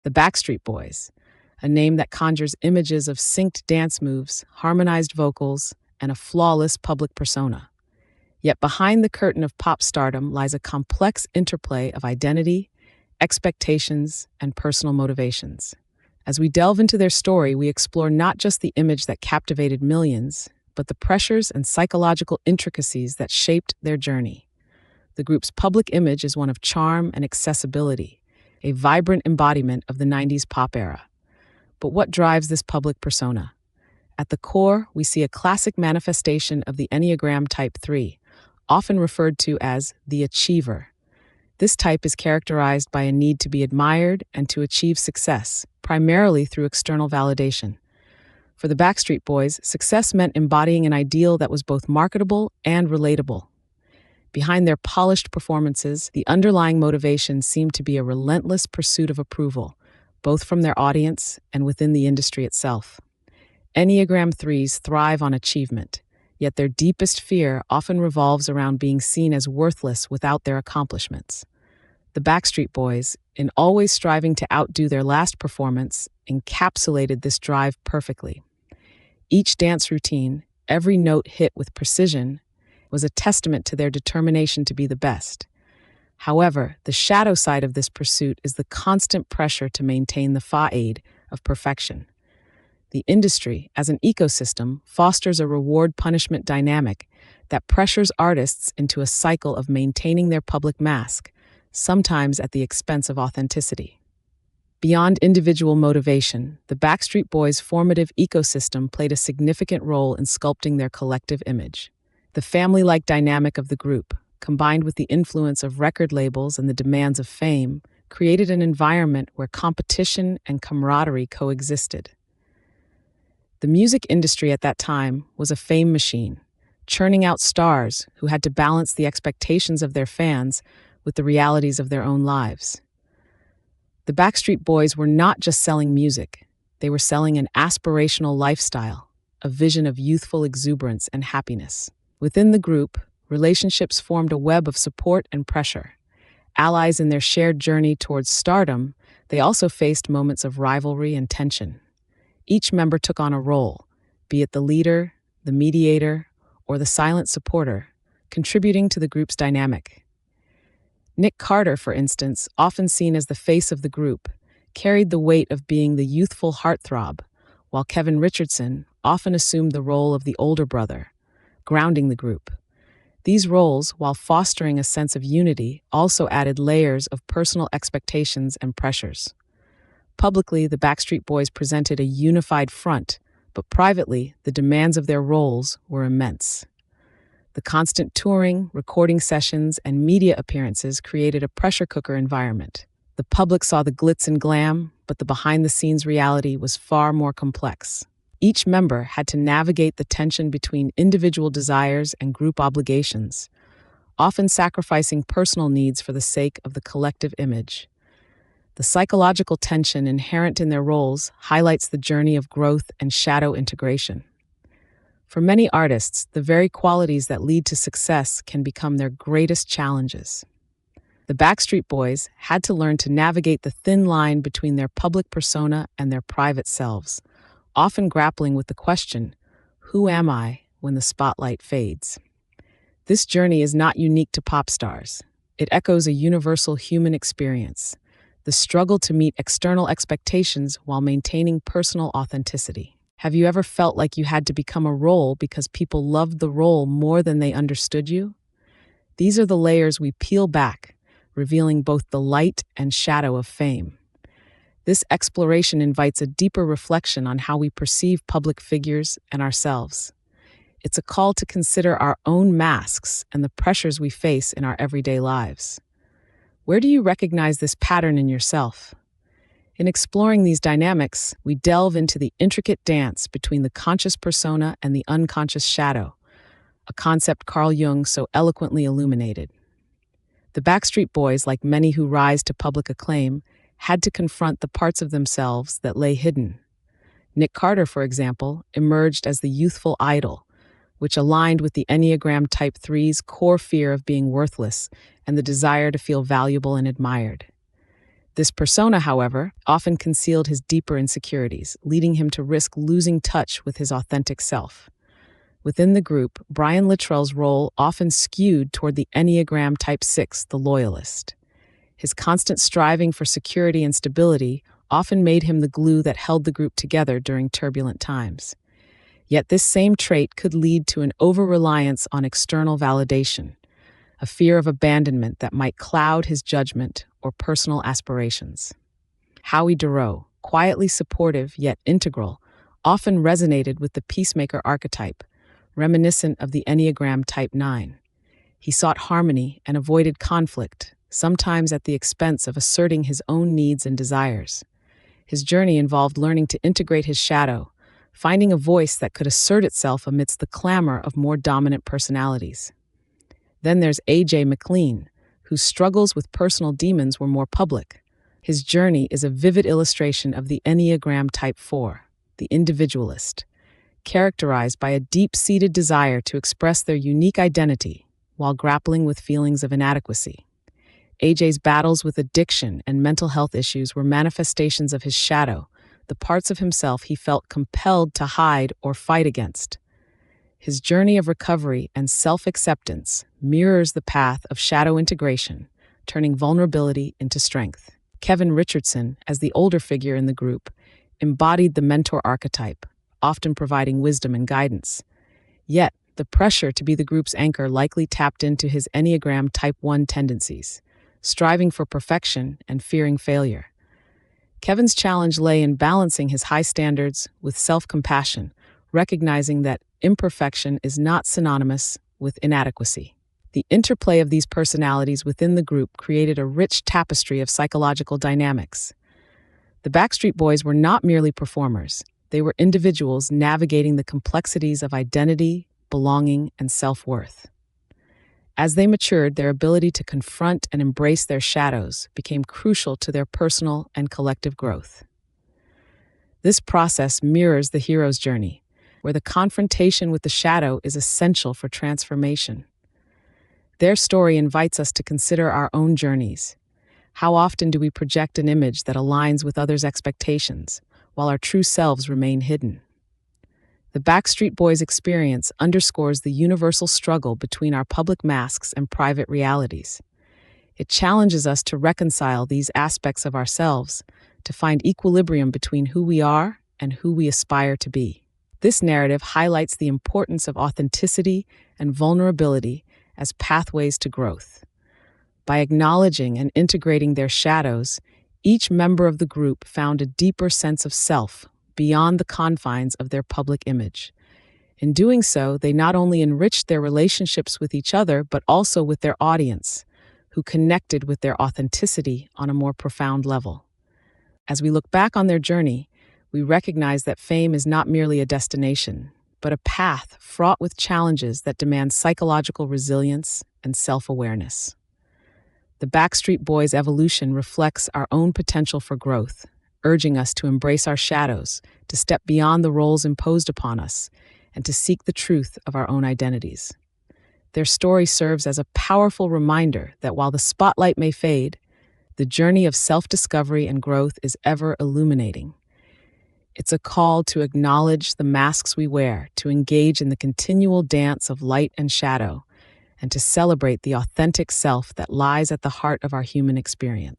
The Backstreet Boys, a name that conjures images of synced dance moves, harmonized vocals, and a flawless public persona. Yet behind the curtain of pop stardom lies a complex interplay of identity, expectations, and personal motivations. As we delve into their story, we explore not just the image that captivated millions, but the pressures and psychological intricacies that shaped their journey. The group's public image is one of charm and accessibility, a vibrant embodiment of the 90s pop era. But what drives this public persona? At the core, we see a classic manifestation of the Enneagram Type 3, often referred to as the achiever. This type is characterized by a need to be admired and to achieve success, primarily through external validation. For the Backstreet Boys, success meant embodying an ideal that was both marketable and relatable. Behind their polished performances, the underlying motivation seemed to be a relentless pursuit of approval, both from their audience and within the industry itself. Enneagram 3s thrive on achievement, yet their deepest fear often revolves around being seen as worthless without their accomplishments. The Backstreet Boys, in always striving to outdo their last performance, encapsulated this drive perfectly. Each dance routine, every note hit with precision, was a testament to their determination to be the best. However, the shadow side of this pursuit is the constant pressure to maintain the facade of perfection. The industry, as an ecosystem, fosters a reward-punishment dynamic that pressures artists into a cycle of maintaining their public mask, sometimes at the expense of authenticity. Beyond individual motivation, the Backstreet Boys' formative ecosystem played a significant role in sculpting their collective image. The family-like dynamic of the group, combined with the influence of record labels and the demands of fame, created an environment where competition and camaraderie coexisted. The music industry at that time was a fame machine, churning out stars who had to balance the expectations of their fans with the realities of their own lives. The Backstreet Boys were not just selling music, they were selling an aspirational lifestyle, a vision of youthful exuberance and happiness. Within the group, relationships formed a web of support and pressure. Allies in their shared journey towards stardom, they also faced moments of rivalry and tension. Each member took on a role, be it the leader, the mediator, or the silent supporter, contributing to the group's dynamic. Nick Carter, for instance, often seen as the face of the group, carried the weight of being the youthful heartthrob, while Kevin Richardson often assumed the role of the older brother, grounding the group. These roles, while fostering a sense of unity, also added layers of personal expectations and pressures. Publicly, the Backstreet Boys presented a unified front, but privately, the demands of their roles were immense. The constant touring, recording sessions, and media appearances created a pressure cooker environment. The public saw the glitz and glam, but the behind-the-scenes reality was far more complex. Each member had to navigate the tension between individual desires and group obligations, often sacrificing personal needs for the sake of the collective image. The psychological tension inherent in their roles highlights the journey of growth and shadow integration. For many artists, the very qualities that lead to success can become their greatest challenges. The Backstreet Boys had to learn to navigate the thin line between their public persona and their private selves, often grappling with the question, who am I when the spotlight fades? This journey is not unique to pop stars. It echoes a universal human experience, the struggle to meet external expectations while maintaining personal authenticity. Have you ever felt like you had to become a role because people loved the role more than they understood you? These are the layers we peel back, revealing both the light and shadow of fame. This exploration invites a deeper reflection on how we perceive public figures and ourselves. It's a call to consider our own masks and the pressures we face in our everyday lives. Where do you recognize this pattern in yourself? In exploring these dynamics, we delve into the intricate dance between the conscious persona and the unconscious shadow, a concept Carl Jung so eloquently illuminated. The Backstreet Boys, like many who rise to public acclaim, had to confront the parts of themselves that lay hidden. Nick Carter, for example, emerged as the youthful idol, which aligned with the Enneagram Type 3's core fear of being worthless and the desire to feel valuable and admired. This persona, however, often concealed his deeper insecurities, leading him to risk losing touch with his authentic self. Within the group, Brian Littrell's role often skewed toward the Enneagram Type 6, the loyalist. His constant striving for security and stability often made him the glue that held the group together during turbulent times. Yet this same trait could lead to an over-reliance on external validation, a fear of abandonment that might cloud his judgment or personal aspirations. Howie Dorough, quietly supportive yet integral, often resonated with the peacemaker archetype, reminiscent of the Enneagram Type 9. He sought harmony and avoided conflict, sometimes at the expense of asserting his own needs and desires. His journey involved learning to integrate his shadow, finding a voice that could assert itself amidst the clamor of more dominant personalities. Then there's A.J. McLean, whose struggles with personal demons were more public. His journey is a vivid illustration of the Enneagram Type 4, the individualist, characterized by a deep-seated desire to express their unique identity while grappling with feelings of inadequacy. AJ's battles with addiction and mental health issues were manifestations of his shadow, the parts of himself he felt compelled to hide or fight against. His journey of recovery and self-acceptance mirrors the path of shadow integration, turning vulnerability into strength. Kevin Richardson, as the older figure in the group, embodied the mentor archetype, often providing wisdom and guidance. Yet, the pressure to be the group's anchor likely tapped into his Enneagram Type 1 tendencies, striving for perfection and fearing failure. Kevin's challenge lay in balancing his high standards with self-compassion, recognizing that imperfection is not synonymous with inadequacy. The interplay of these personalities within the group created a rich tapestry of psychological dynamics. The Backstreet Boys were not merely performers. They were individuals navigating the complexities of identity, belonging, and self-worth. As they matured, their ability to confront and embrace their shadows became crucial to their personal and collective growth. This process mirrors the hero's journey, where the confrontation with the shadow is essential for transformation. Their story invites us to consider our own journeys. How often do we project an image that aligns with others' expectations, while our true selves remain hidden? The Backstreet Boys experience underscores the universal struggle between our public masks and private realities. It challenges us to reconcile these aspects of ourselves, to find equilibrium between who we are and who we aspire to be. This narrative highlights the importance of authenticity and vulnerability as pathways to growth. By acknowledging and integrating their shadows, each member of the group found a deeper sense of self beyond the confines of their public image. In doing so, they not only enriched their relationships with each other, but also with their audience, who connected with their authenticity on a more profound level. As we look back on their journey, we recognize that fame is not merely a destination, but a path fraught with challenges that demand psychological resilience and self-awareness. The Backstreet Boys' evolution reflects our own potential for growth, urging us to embrace our shadows, to step beyond the roles imposed upon us, and to seek the truth of our own identities. Their story serves as a powerful reminder that while the spotlight may fade, the journey of self-discovery and growth is ever illuminating. It's a call to acknowledge the masks we wear, to engage in the continual dance of light and shadow, and to celebrate the authentic self that lies at the heart of our human experience.